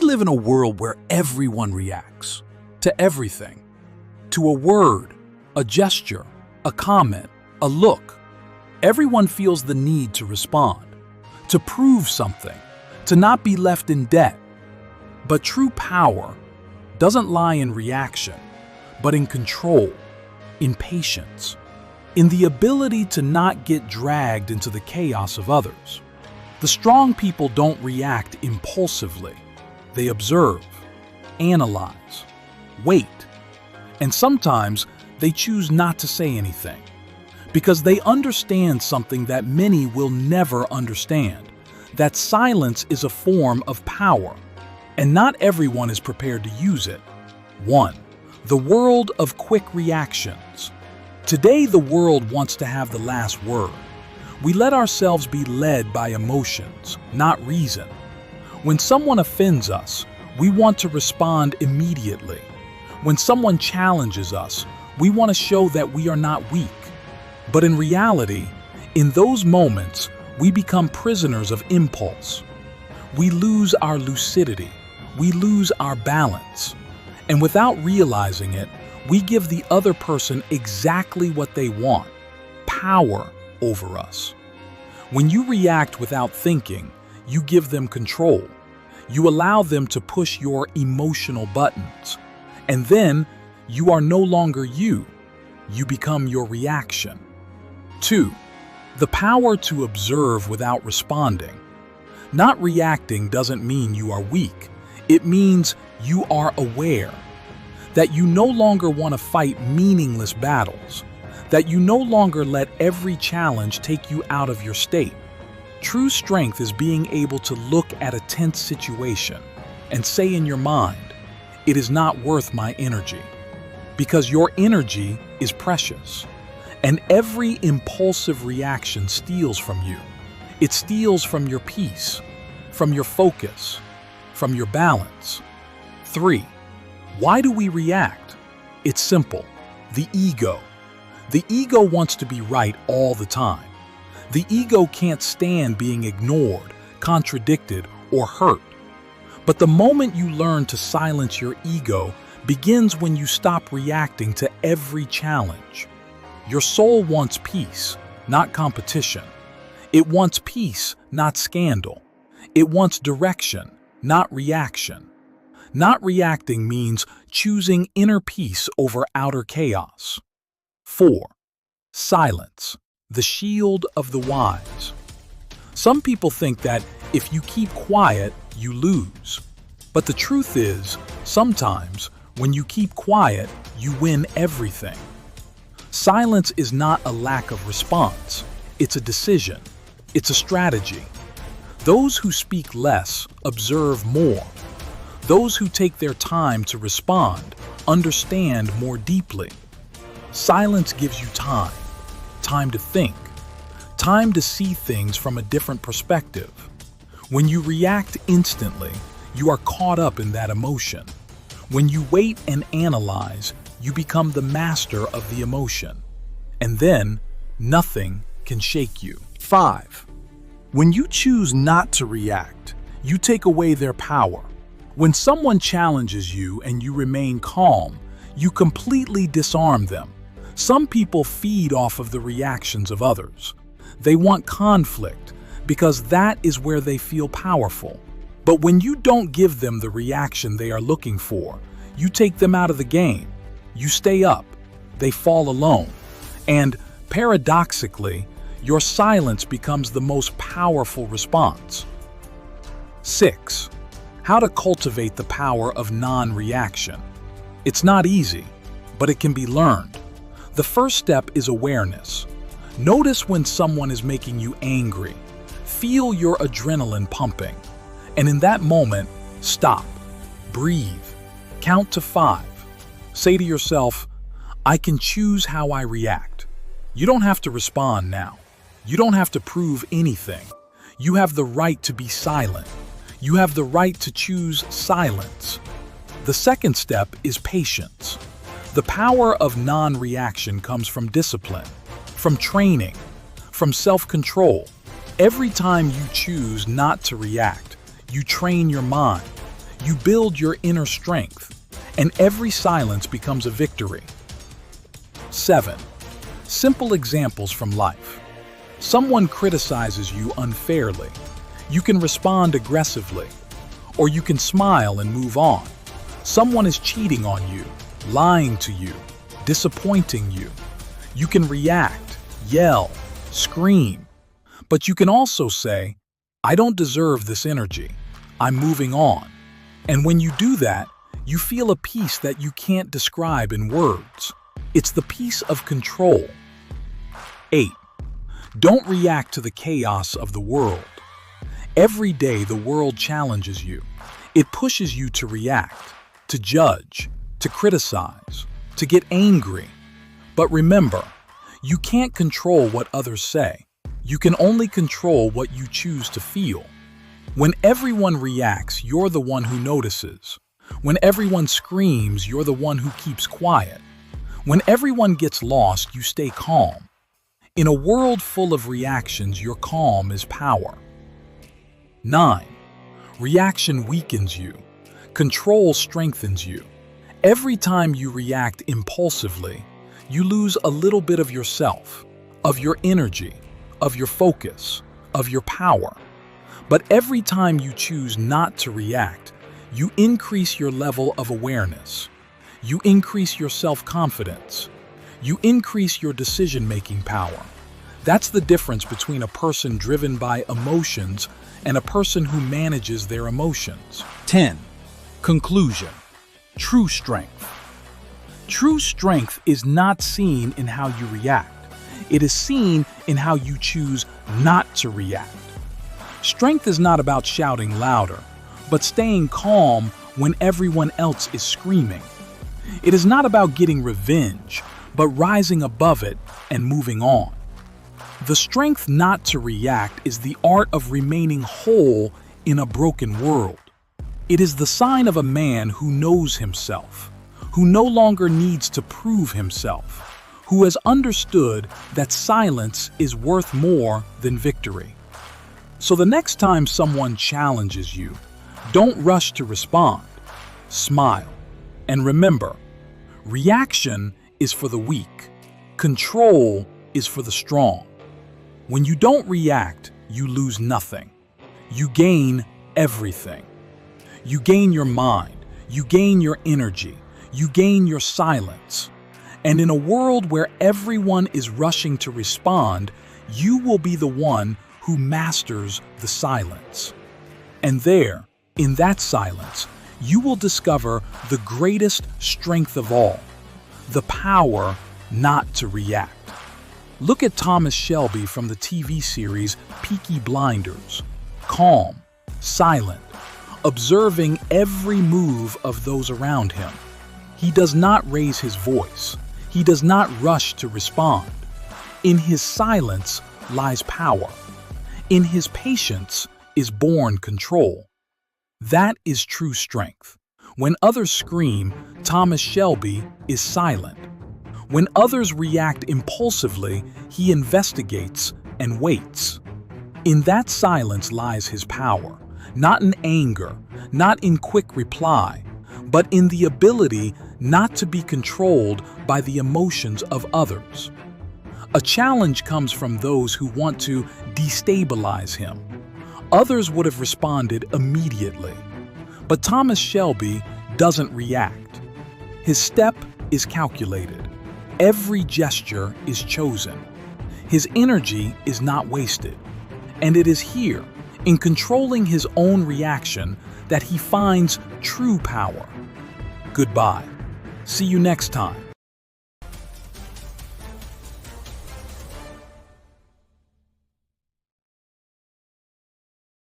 live in a world where everyone reacts to everything, to a word, a gesture, a comment, a look. Everyone feels the need to respond, to prove something, to not be left in debt. But true power doesn't lie in reaction, but in control, in patience, in the ability to not get dragged into the chaos of others. The strong people don't react impulsively. They observe, analyze, wait, and sometimes they choose not to say anything because they understand something that many will never understand, that silence is a form of power, and not everyone is prepared to use it. 1. The world of quick reactions. Today, the world wants to have the last word. We let ourselves be led by emotions, not reason. When someone offends us, we want to respond immediately. When someone challenges us, we want to show that we are not weak. But in reality, in those moments, we become prisoners of impulse. We lose our lucidity. We lose our balance. And without realizing it, we give the other person exactly what they want, power over us. When you react without thinking, you give them control. You allow them to push your emotional buttons. And then you are no longer you. You become your reaction. 2. The power to observe without responding. Not reacting doesn't mean you are weak. It means you are aware. That you no longer want to fight meaningless battles. That you no longer let every challenge take you out of your state. True strength is being able to look at a tense situation and say in your mind, "It is not worth my energy," because your energy is precious. And every impulsive reaction steals from you. It steals from your peace, from your focus, from your balance. 3. Why do we react? It's simple. The ego. The ego wants to be right all the time. The ego can't stand being ignored, contradicted, or hurt. But the moment you learn to silence your ego begins when you stop reacting to every challenge. Your soul wants peace, not competition. It wants peace, not scandal. It wants direction, not reaction. Not reacting means choosing inner peace over outer chaos. 4. Silence, the shield of the wise. Some people think that if you keep quiet, you lose. But the truth is, sometimes when you keep quiet, you win everything. Silence is not a lack of response. It's a decision. It's a strategy. Those who speak less observe more. Those who take their time to respond understand more deeply. Silence gives you time to think, time to see things from a different perspective. When you react instantly, you are caught up in that emotion. When you wait and analyze, you become the master of the emotion. And then, nothing can shake you. 5. When you choose not to react, you take away their power. When someone challenges you and you remain calm, you completely disarm them. Some people feed off of the reactions of others. They want conflict because that is where they feel powerful. But when you don't give them the reaction they are looking for, you take them out of the game. You stay up, they fall alone. And paradoxically, your silence becomes the most powerful response. 6. How to cultivate the power of non-reaction. It's not easy, but it can be learned. The first step is awareness. Notice when someone is making you angry. Feel your adrenaline pumping. And in that moment, stop, breathe, count to 5. Say to yourself, "I can choose how I react." You don't have to respond now. You don't have to prove anything. You have the right to be silent. You have the right to choose silence. The second step is patience. The power of non-reaction comes from discipline, from training, from self-control. Every time you choose not to react, you train your mind. You build your inner strength, and every silence becomes a victory. 7. Simple examples from life. Someone criticizes you unfairly. You can respond aggressively, or you can smile and move on. Someone is cheating on you, lying to you, disappointing you. You can react, yell, scream, but you can also say, "I don't deserve this energy. I'm moving on." And when you do that, you feel a peace that you can't describe in words. It's the peace of control. 8. Don't react to the chaos of the world. Every day the world challenges you. It pushes you to react, to judge, to criticize, to get angry. But remember, you can't control what others say. You can only control what you choose to feel. When everyone reacts, you're the one who notices. When everyone screams, you're the one who keeps quiet. When everyone gets lost, you stay calm. In a world full of reactions, your calm is power. 9. Reaction weakens you. Control strengthens you. Every time you react impulsively, you lose a little bit of yourself, of your energy, of your focus, of your power. But every time you choose not to react, you increase your level of awareness. You increase your self-confidence. You increase your decision-making power. That's the difference between a person driven by emotions and a person who manages their emotions. 10. Conclusion. True strength. True strength is not seen in how you react. It is seen in how you choose not to react. Strength is not about shouting louder, but staying calm when everyone else is screaming. It is not about getting revenge, but rising above it and moving on. The strength not to react is the art of remaining whole in a broken world. It is the sign of a man who knows himself, who no longer needs to prove himself, who has understood that silence is worth more than victory. So the next time someone challenges you, don't rush to respond. Smile. And remember, reaction is for the weak. Control is for the strong. When you don't react, you lose nothing. You gain everything. You gain your mind. You gain your energy. You gain your silence. And in a world where everyone is rushing to respond, you will be the one who masters the silence. And there, in that silence, you will discover the greatest strength of all, the power not to react. Look at Thomas Shelby from the TV series Peaky Blinders. Calm, silent, observing every move of those around him. He does not raise his voice. He does not rush to respond. In his silence lies power. In his patience is born control. That is true strength. When others scream, Thomas Shelby is silent. When others react impulsively, he investigates and waits. In that silence lies his power, not in anger, not in quick reply, but in the ability not to be controlled by the emotions of others. A challenge comes from those who want to destabilize him. Others would have responded immediately. But Thomas Shelby doesn't react. His step is calculated. Every gesture is chosen. His energy is not wasted. And it is here, in controlling his own reaction, that he finds true power. Goodbye. See you next time.